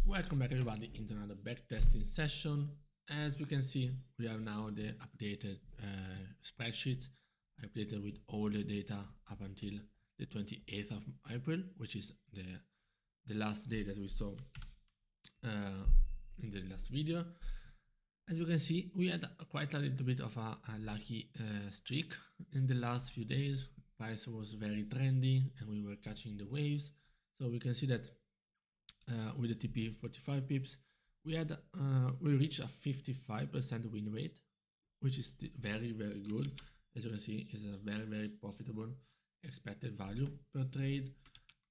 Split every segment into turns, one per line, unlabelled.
Welcome back everybody into another backtesting session. As we can see, we have now the updated spreadsheet. I updated with all the data up until the 28th of April, which is the last day that we saw in the last video. As you can see, we had quite a little bit of a lucky streak in the last few days. Price was very trendy and we were catching the waves. So we can see that with the TP 45 pips, we reached a 55% win rate, which is very good. As you can see, is a very profitable expected value per trade.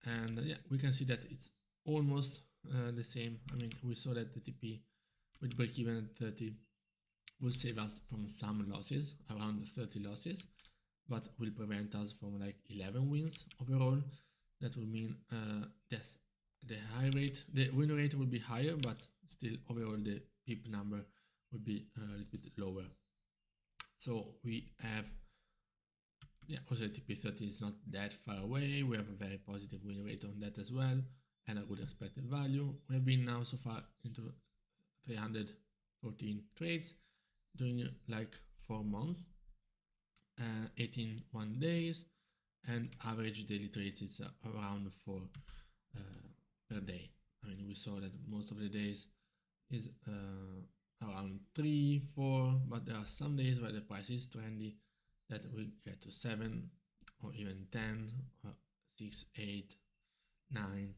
And yeah, we can see that it's almost the same. I mean, we saw that the TP with break even at 30 will save us from some losses, around 30 losses, but will prevent us from like 11 wins overall. That will mean yes, the win rate will be higher, but still overall the pip number will be a little bit lower. So we have, yeah, also TP30 is not that far away. We have a very positive win rate on that as well, and a good expected value. We have been now so far into 314 trades during like 4 months, 18 1 days, and average daily trades is around 4 per day. I mean, we saw that most of the days is around 3, 4, but there are some days where the price is trendy that we get to 7 or even 10 or 6, 8, 9.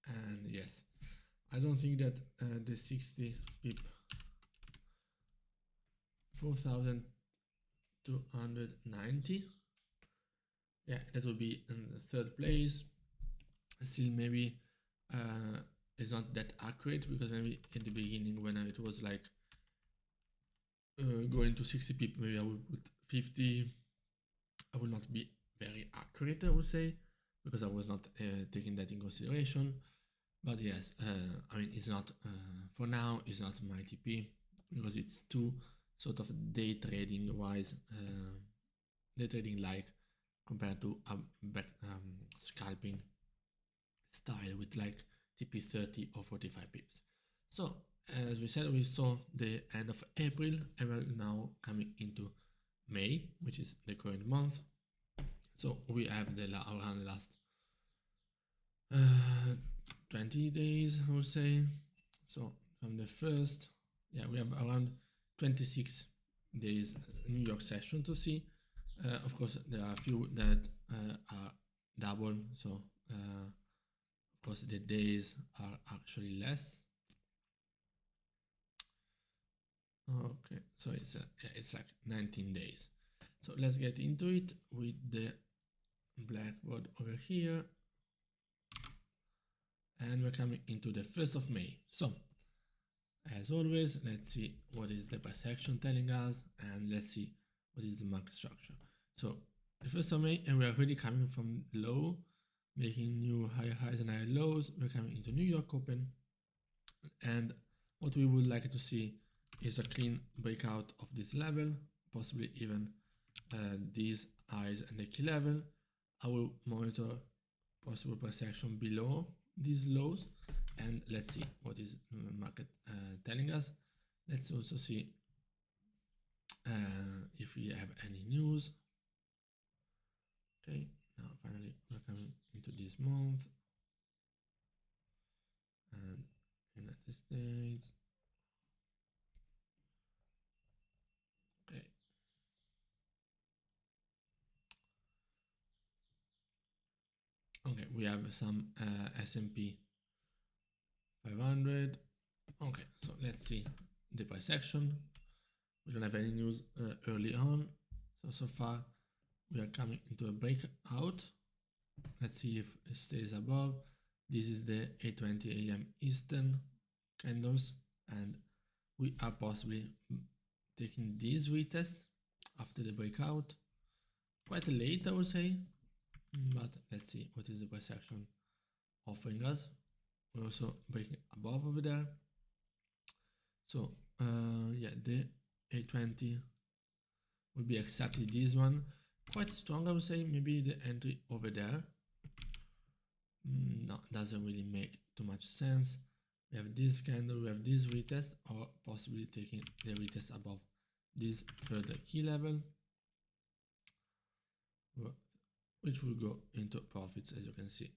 And yes, I don't think that the 60 pip 4,290, yeah, that will be in the third place. Still maybe it's not that accurate, because maybe at the beginning when it was like going to 60 pip, maybe I would put 50. I will not be very accurate, I would say, because I was not taking that in consideration. But yes, I mean, it's not for now, it's not my TP, because it's too sort of day trading wise, day trading like, compared to scalping style with like TP 30 or 45 pips. So as we said, we saw the end of April, and we're now coming into May, which is the current month. So we have around the last 20 days, I would say. So from the first, yeah, we have around 26 days New York session to see. Of course, there are a few that are double, so of course the days are actually less. Okay, so it's like 19 days. So let's get into it with the blackboard over here, and we're coming into the 1st of May. So as always, let's see what is the price action telling us, and let's see what is the market structure. So the 1st of May, and we're already coming from low, making new higher highs and higher lows. We're coming into New York open, and what we would like to see is a clean breakout of this level, possibly even these highs and the key level. I will monitor possible price action below these lows, and let's see what is the market telling us. Let's also see if we have any news. Okay, now finally we're coming into this month, and United States. Okay. Okay, we have some S&P 500. Okay, so let's see the price action. We don't have any news early on, so far we are coming into a breakout. Let's see if it stays above. This is the 8:20 a.m. Eastern candles, and we are possibly taking this retest after the breakout. Quite late, I would say, but let's see what is the price action offering us. We're also breaking above over there. So yeah, the 820 will be exactly this one. Quite strong, I would say. Maybe the entry over there. No, doesn't really make too much sense. We have this candle, we have this retest, or possibly taking the retest above this further key level, which will go into profits, as you can see.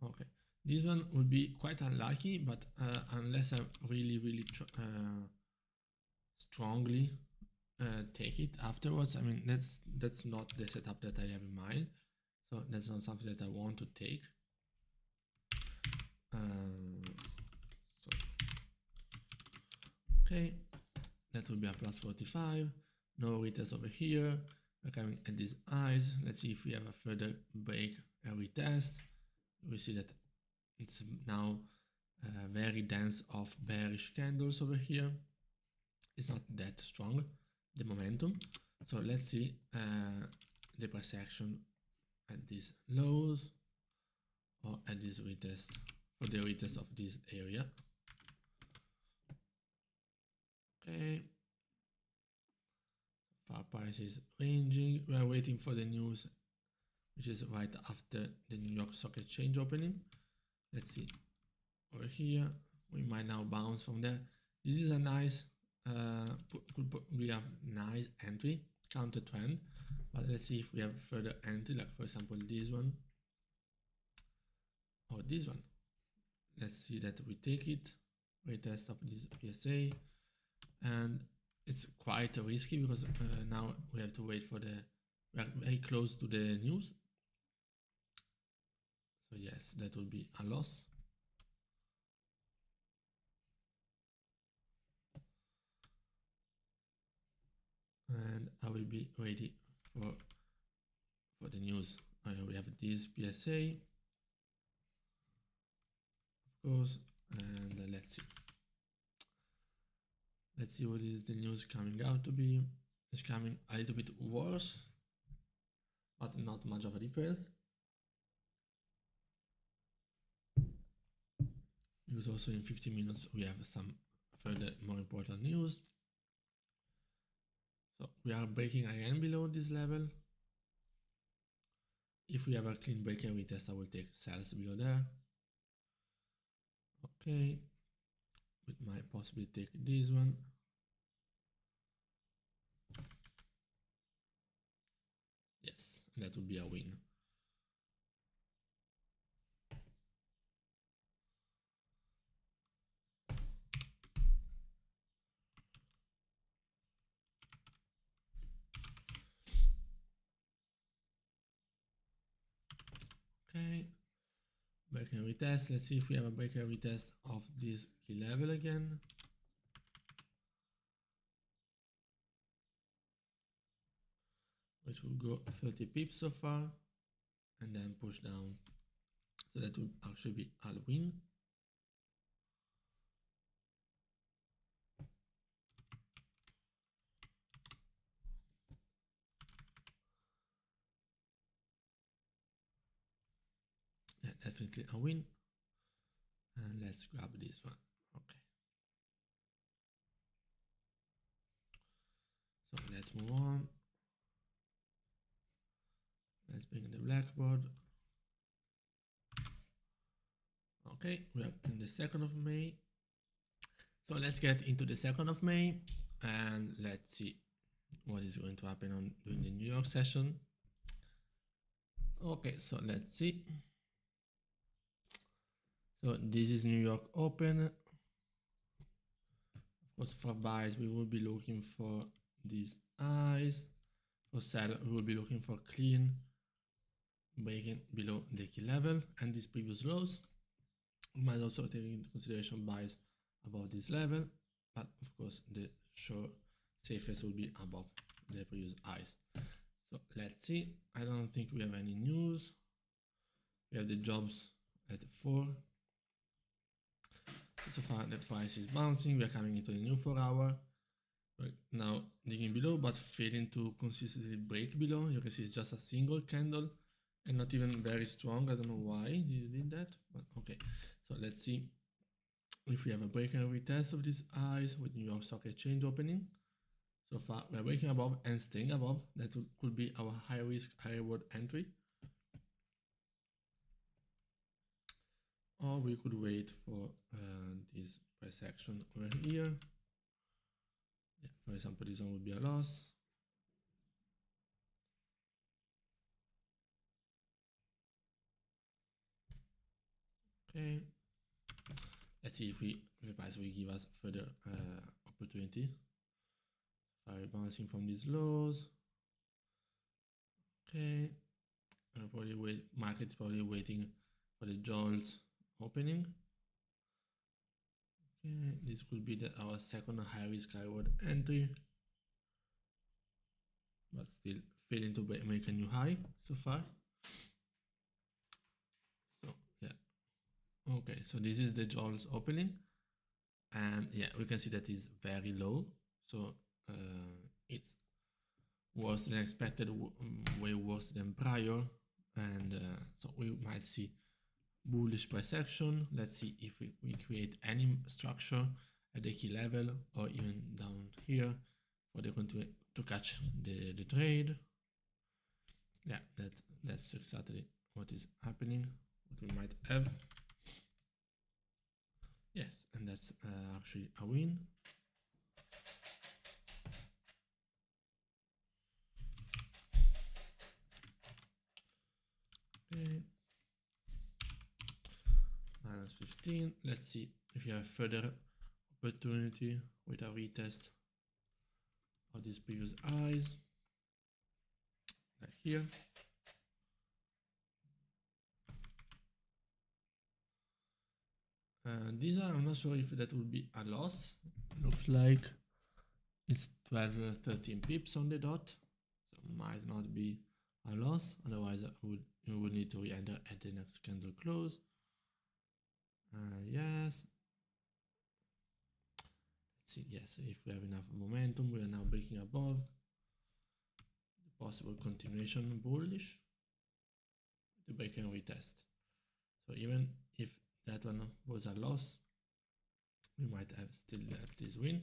Okay, this one would be quite unlucky, but unless I really strongly take it afterwards, I mean, that's not the setup that I have in mind, so that's not something that I want to take. So, okay, that will be a plus 45, no retest over here. We're coming at these highs. Let's see if we have a further break and retest. We see that it's now very dense of bearish candles over here. It's not that strong, the momentum. So let's see the price action at these lows or at this retest, for the retest of this area. Okay. Far price is ranging. We are waiting for the news, which is right after the New York Stock Exchange opening. Let's see over here. We might now bounce from there. This is a nice, could be a nice entry, counter trend. But let's see if we have further entry, like for example this one or this one. Let's see that we take it, retest of this PSA, and it's quite risky because now we have to wait for the, we are very close to the news. So yes, that will be a loss. And I will be ready for the news. We have this PSA, of course, and let's see. Let's see what is the news coming out to be. It's coming a little bit worse, but not much of a difference. Because also in 15 minutes we have some further more important news. So we are breaking again below this level. If we have a clean break and retest, I will take sells below there. Okay, we might possibly take this one. Yes, that would be a win. Okay, break and retest. Let's see if we have a break and retest of this key level again. Which will go 30 pips so far, and then push down. So that would actually be a win. Yeah, definitely a win. And let's grab this one. Okay. So let's move on. Let's bring in the blackboard. Okay, we are in the 2nd of May. So let's get into the 2nd of May and let's see what is going to happen on during the New York session. Okay, so let's see. So this is New York open. Of course, for buys, we will be looking for these highs. For sell, we will be looking for clean breaking below the key level and these previous lows. We might also take into consideration buys above this level, but of course the safest will be above the previous highs. So let's see. I don't think we have any news. We have the jobs at 4. So far the price is bouncing. We are coming into the new 4-hour. Right now digging below, but failing to consistently break below. You can see it's just a single candle and not even very strong. I don't know why you did that, but okay. So let's see if we have a break and retest of these highs with New York Stock Exchange opening. So far we are breaking above and staying above. That could be our high risk, high reward entry. or we could wait for this price action over here. Yeah, for example, this one would be a loss. Okay, let's see if the price will give us further opportunity by bouncing from these lows. Okay, probably market probably waiting for the jolts opening. Okay, this could be our second high risk high reward entry, but still failing to make a new high so far. So yeah, okay, so this is the jolts opening, and yeah, we can see that is very low. So it's worse than expected, way worse than prior, and so we might see bullish price action. Let's see if we create any structure at the key level or even down here for the to catch the trade. Yeah, that's exactly what is happening, what we might have. Yes, and that's actually a win. Okay. Minus 15. Let's see if you have further opportunity with a retest of these previous highs, like here. These are, I'm not sure if that would be a loss. Looks like it's 12 or 13 pips on the dot, so might not be a loss. Otherwise, you would need to re-enter at the next candle close. Yes. Let's see. Yes, if we have enough momentum, we are now breaking above the possible continuation bullish. The break and retest. So even if that one was a loss, we might have still have this win,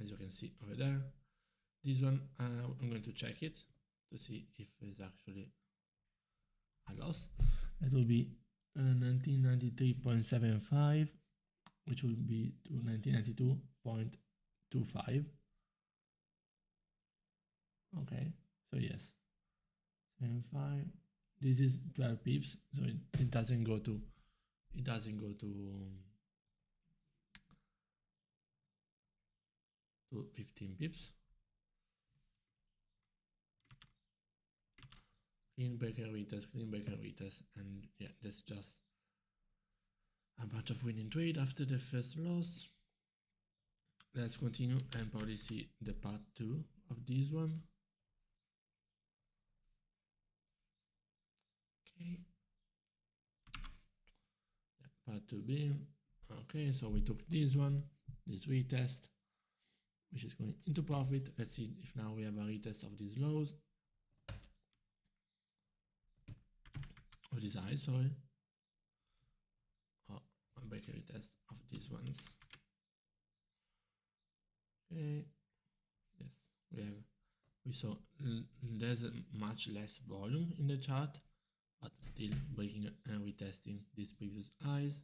as you can see over there. This one, I'm going to check it to see if it's actually a loss. That will be 1993.75, which will be to 1992.25. Okay, so yes, 75. This is 12 pips, so it doesn't go to 15 pips. Clean break and retest, and yeah, that's just a bunch of winning trade after the first loss. Let's continue and probably see the part 2 of this one. Okay. Yeah, part 2B. Okay, so we took this one, this retest, which is going into profit. Let's see if now we have a retest of these lows. Of these highs, sorry. Oh, a break retest of these ones. Okay. Yes, we saw there's much less volume in the chart, but still breaking and retesting these previous highs.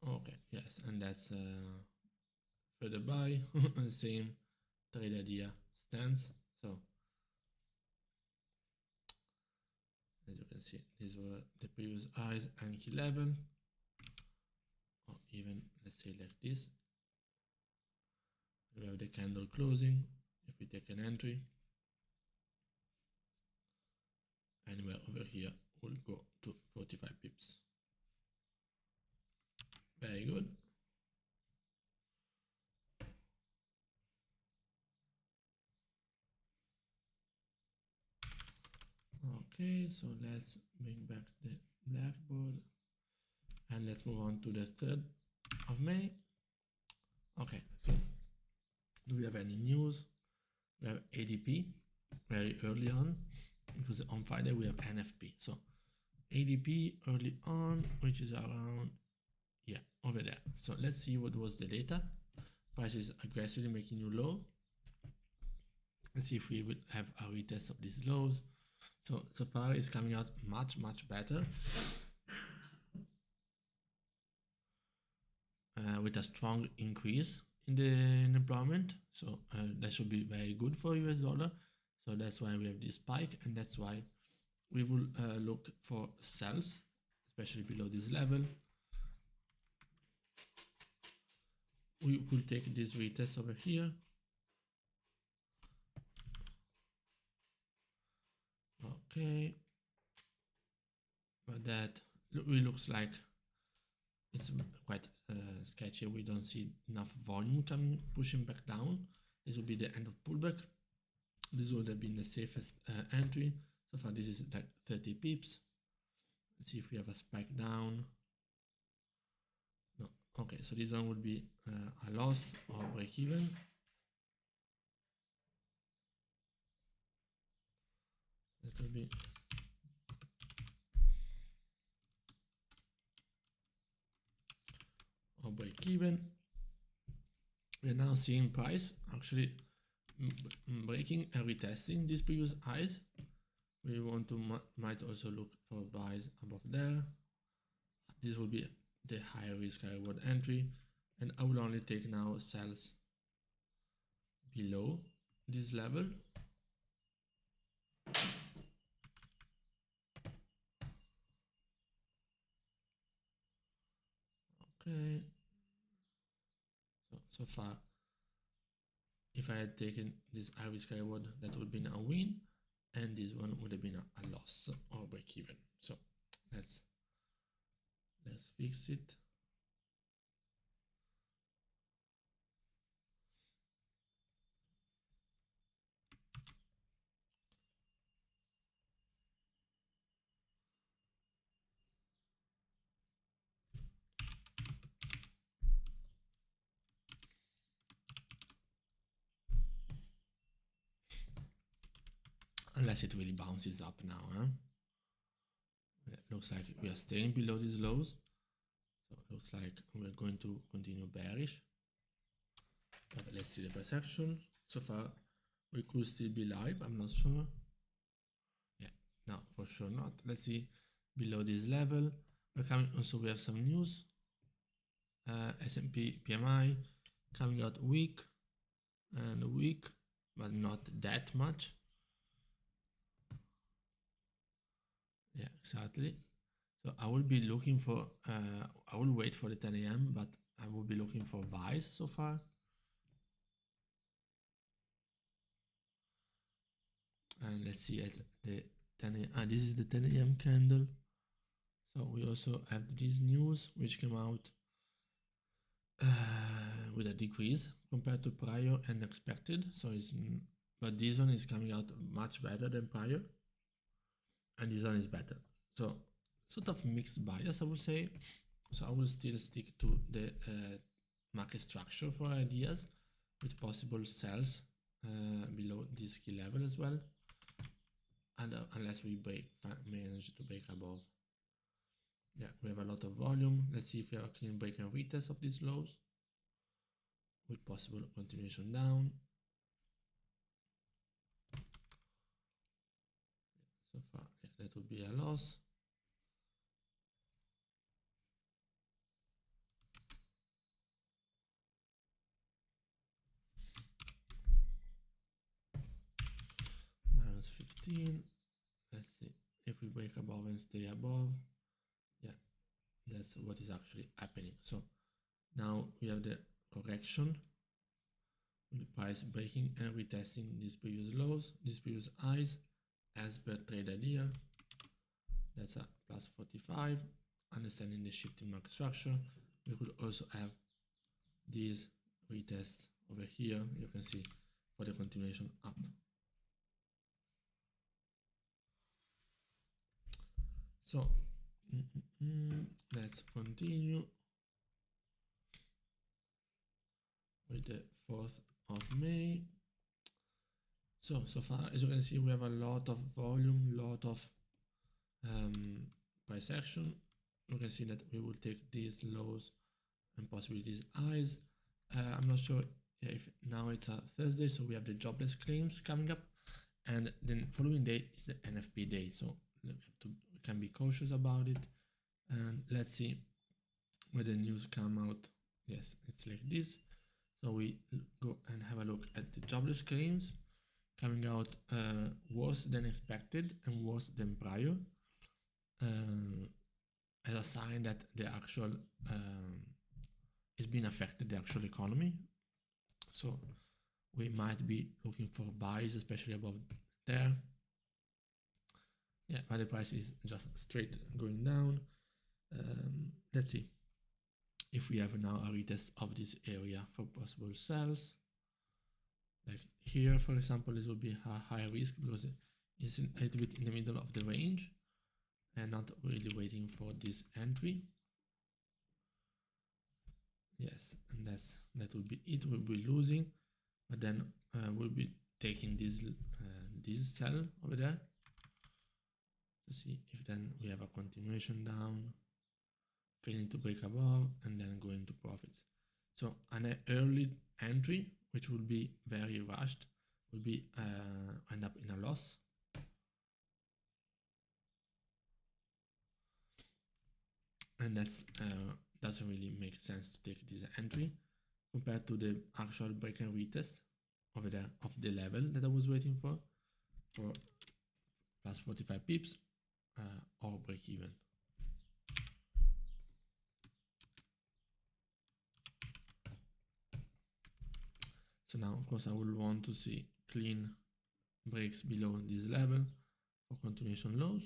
Okay, yes, and that's further buy on the same trade idea stance. So as you can see, these were the previous highs and key level, or even let's say like this. We have the candle closing. If we take an entry, anywhere over here will go to 45 pips. Very good. Okay, so let's bring back the blackboard and let's move on to the 3rd of May. Okay, so do we have any news? We have ADP very early on, because on Friday we have NFP. So ADP early on, which is around, yeah, over there. So let's see what was the data. Price is aggressively making new low. Let's see if we will have a retest of these lows. So far it's coming out much better with a strong increase in the employment. So that should be very good for US dollar. So that's why we have this spike, and that's why we will look for sells, especially below this level. We will take this retest over here. Okay, but that looks like it's quite sketchy. We don't see enough volume coming, pushing back down. This will be the end of pullback. This would have been the safest entry. So far, this is like 30 pips. Let's see if we have a spike down. No. Okay, so this one would be a loss or break even. That will be or break even. We are now seeing price actually breaking and retesting these previous highs. We want to might also look for buys above there. This will be the higher risk high reward entry, and I will only take now sells below this level. Okay, so far if I had taken this high risk high reward, that would be a win, and this one would have been a loss or break even. So let's fix it. Unless it really bounces up now, huh? It looks like we are staying below these lows. So it looks like we're going to continue bearish. But let's see the price action. So far, we could still be live. I'm not sure. Yeah, no, for sure not. Let's see below this level. We're coming. Also, we have some news. S&P PMI coming out weak and weak, but not that much. Yeah, exactly. So I will be looking for. I will wait for the 10 a.m., but I will be looking for buys so far. And let's see at the 10 a.m. This is the 10 a.m. candle. So we also have this news which came out with a decrease compared to prior and expected. So it's, but this one is coming out much better than prior, and this one is better. So sort of mixed bias, I would say. So I will still stick to the market structure for ideas with possible sells below this key level as well, and unless we manage to break above. Yeah, we have a lot of volume. Let's see if we have a clean break and retest of these lows with possible continuation down. So far, yeah, that would be a loss. Minus 15. Let's see if we break above and stay above. Yeah, that's what is actually happening. So now we have the correction with price breaking and retesting these previous lows, these previous highs as per trade idea. That's a plus 45. Understanding the shifting market structure, we could also have these retest over here. You can see for the continuation up. So let's continue with the 4th of May. So far, as you can see, we have a lot of volume, lot of price action. You can see that we will take these lows and possibly these highs. I'm not sure yeah, if now it's a Thursday, so we have the jobless claims coming up, and then following day is the NFP day. So we can be cautious about it, and let's see where the news come out. Yes, it's like this. So we go and have a look at the jobless claims coming out worse than expected and worse than prior, as a sign that the actual is being affected, the actual economy. So we might be looking for buys, especially above there. Yeah, but the price is just straight going down. Let's see if we have now a retest of this area for possible sells. Like here, for example, this will be a high risk because it's a little bit in the middle of the range and not really waiting for this entry. Yes, and that will be it. We'll be losing, but then we'll be taking this sell over there to see if then we have a continuation down, failing to break above, and then going to profits. So an early entry, which will be very rushed, will be end up in a loss. And that's doesn't really make sense to take this entry compared to the actual break and retest over there of the level that I was waiting for plus 45 pips or break even. So now, of course, I will want to see clean breaks below this level for continuation lows.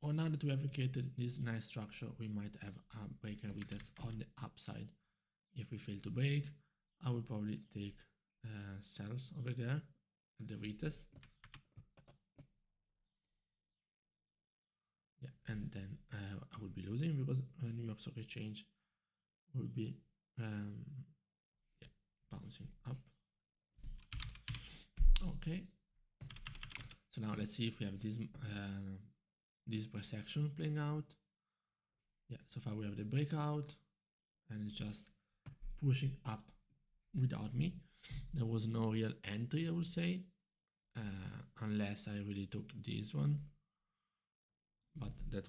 Or now that we have created this nice structure, we might have a break and retest on the upside. If we fail to break, I will probably take sells over there at the retest. Yeah, and then I will be losing because New York Stock Exchange will be yeah, bouncing up. Okay, so now let's see if we have this price action playing out. Yeah, so far we have the breakout and it's just pushing up without me. There was no real entry, I would say, unless I really took this one, but it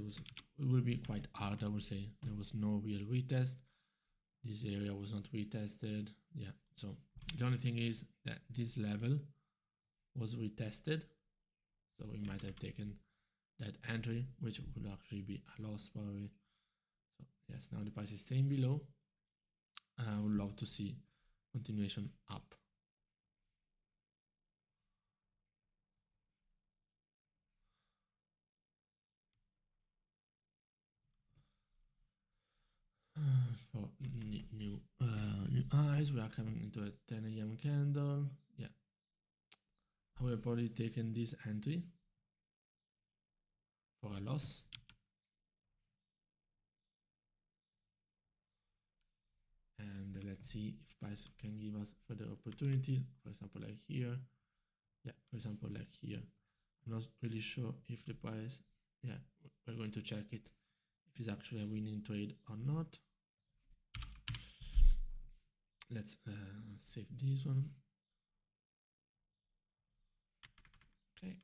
will be quite hard, I would say. There was no real retest. This area was not retested. Yeah, so the only thing is that this level was retested, so we might have taken that entry, which would actually be a loss probably. So yes, now the price is staying below. I would love to see continuation up. For new highs, we are coming into a 10 a.m. candle. Yeah, I will have probably taken this entry for a loss. And let's see if price can give us further opportunity. For example, like here. Yeah, for example, like here. I'm not really sure if the price, yeah, we're going to check it, if it's actually a winning trade or not. Let's save this one. Okay.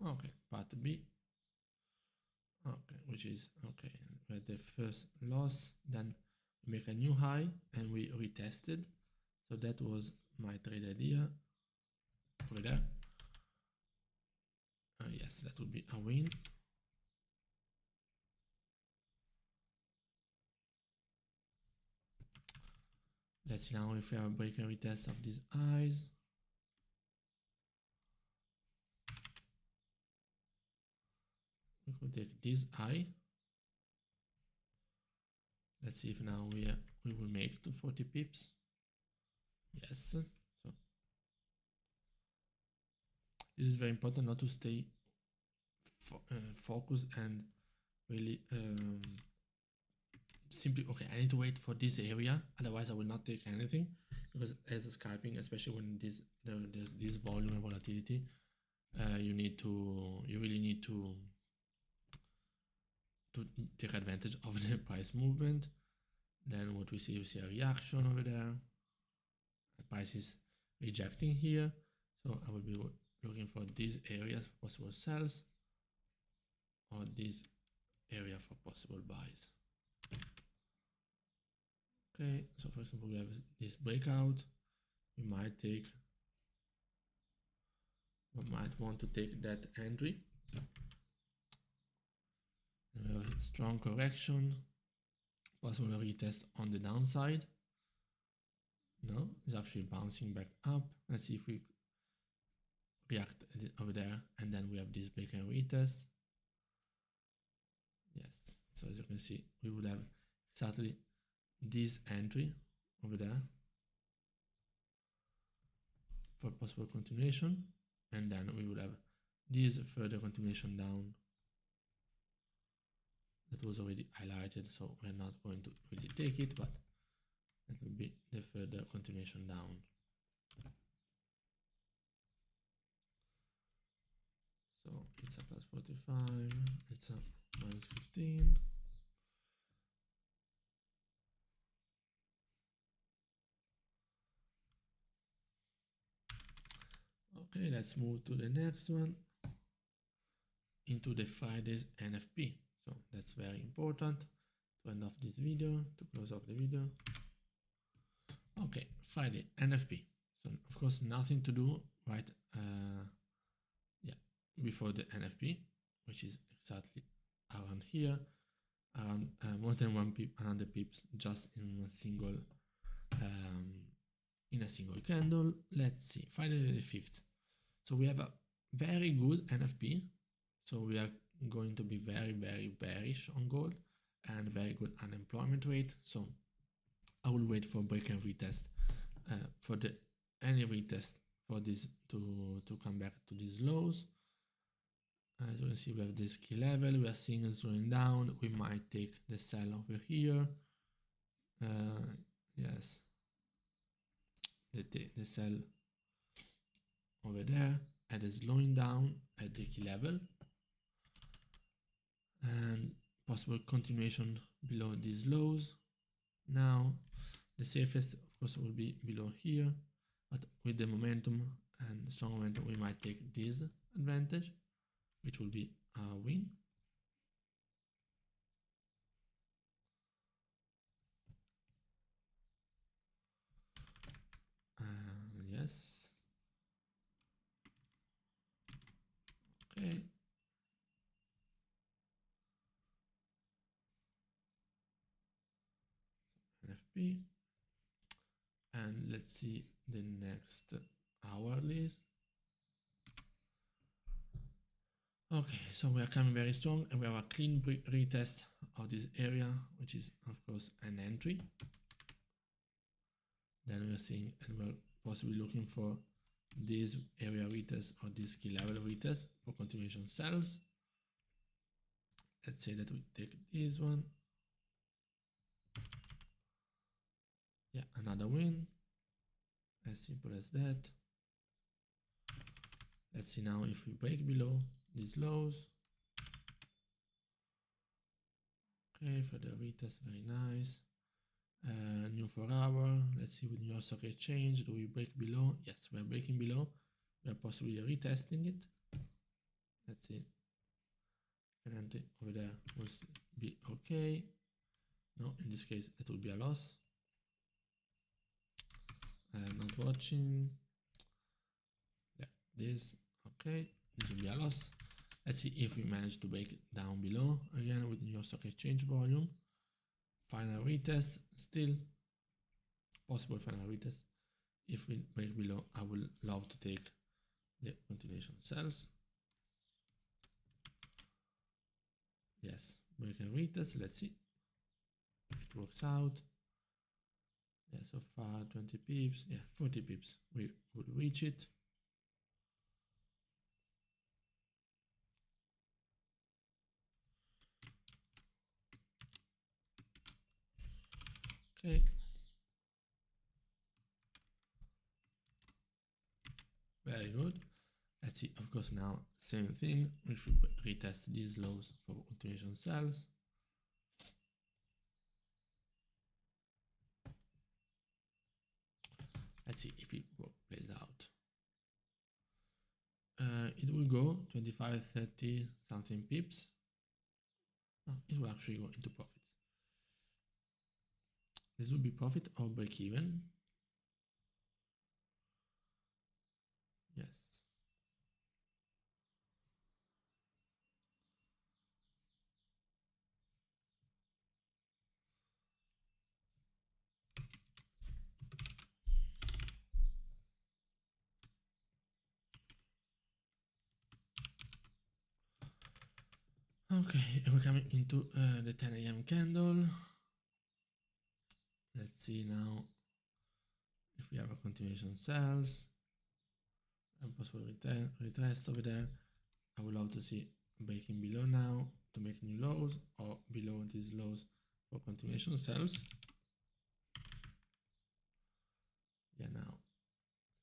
Okay, part B. Okay, which is okay. We had the first loss, then we make a new high and we retested. So that was my trade idea over there. Yes, that would be a win. Let's see now if we have a break and retest of these highs. We could take this high. Let's see if now we will make to 40 pips. Yes. So this is very important, not to stay focused and really simply, okay, I need to wait for this area, otherwise I will not take anything, because as a scalping, especially when there's this volume and volatility, you really need to to take advantage of the price movement. Then what we see is a reaction over there. The price is rejecting here. So I will be looking for these areas for possible sells or this area for possible buys. Okay, so for example, we have this breakout. We might want to take that entry. Strong correction, possible retest on the downside. No, it's actually bouncing back up. Let's see if we react over there, and then we have this break and retest. Yes, so as you can see, we would have exactly this entry over there for possible continuation, and then we would have this further continuation down that was already highlighted, so we're not going to really take it, but that will be the further continuation down. So it's a plus 45, it's a minus 15. Okay, let's move to the next one, into the Friday's NFP. So that's very important to end off this video, to close off the video. Okay, Friday NFP. So of course nothing to do right before the NFP, which is exactly around here, around more than 100 pips just in a single candle. Let's see, Friday the 5th. So we have a very good NFP. So we are going to be very, very bearish on gold and very good unemployment rate. So I will wait for break and retest for any retest for this to come back to these lows. As you can see, we have this key level. We are seeing it slowing down. We might take the sell over here. Yes, the sell over there at the slowing down at the key level, and possible continuation below these lows. Now the safest of course will be below here, but with the momentum and strong momentum we might take this advantage, which will be a win. Yes. Okay. NFP. And let's see the next hourly. Okay, so we are coming very strong and we have a clean retest of this area, which is of course an entry. Then we are seeing, and we're possibly looking for this area retest or this key level retest for continuation sells. Let's say that we take this one. Yeah, another win. As simple as that. Let's see now if we break below these lows. Okay, for the retest, very nice. New 4 hour. Let's see with New York Stock Exchange. Do we break below? Yes, we're breaking below. We're possibly retesting it. Let's see. Currently over there will be okay. No, in this case it will be a loss. Not watching. Yeah, this. Okay, this will be a loss. Let's see if we manage to break it down below again with New York Stock Exchange volume. Final retest, still possible final retest. If we break below, I would love to take the continuation sells. Yes, break and retest. Let's see if it works out. Yeah, so far 20 pips. Yeah, 40 pips. We will reach it. Okay. Very good. Let's see, of course, now same thing. We should retest these lows for continuation sells. Let's see if it plays out. It will go 25, 30 something pips. No, it will actually go into profits. This will be profit or break even. Yes. Okay, and we're coming into the 10 a.m. candle. Let's see now if we have a continuation sells and possible retest over there. I would love to see breaking below now to make new lows, or below these lows for continuation sells. Yeah, now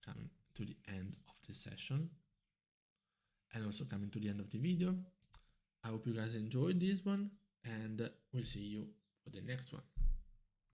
coming to the end of the session and also coming to the end of the video. I hope you guys enjoyed this one, and we'll see you for the next one.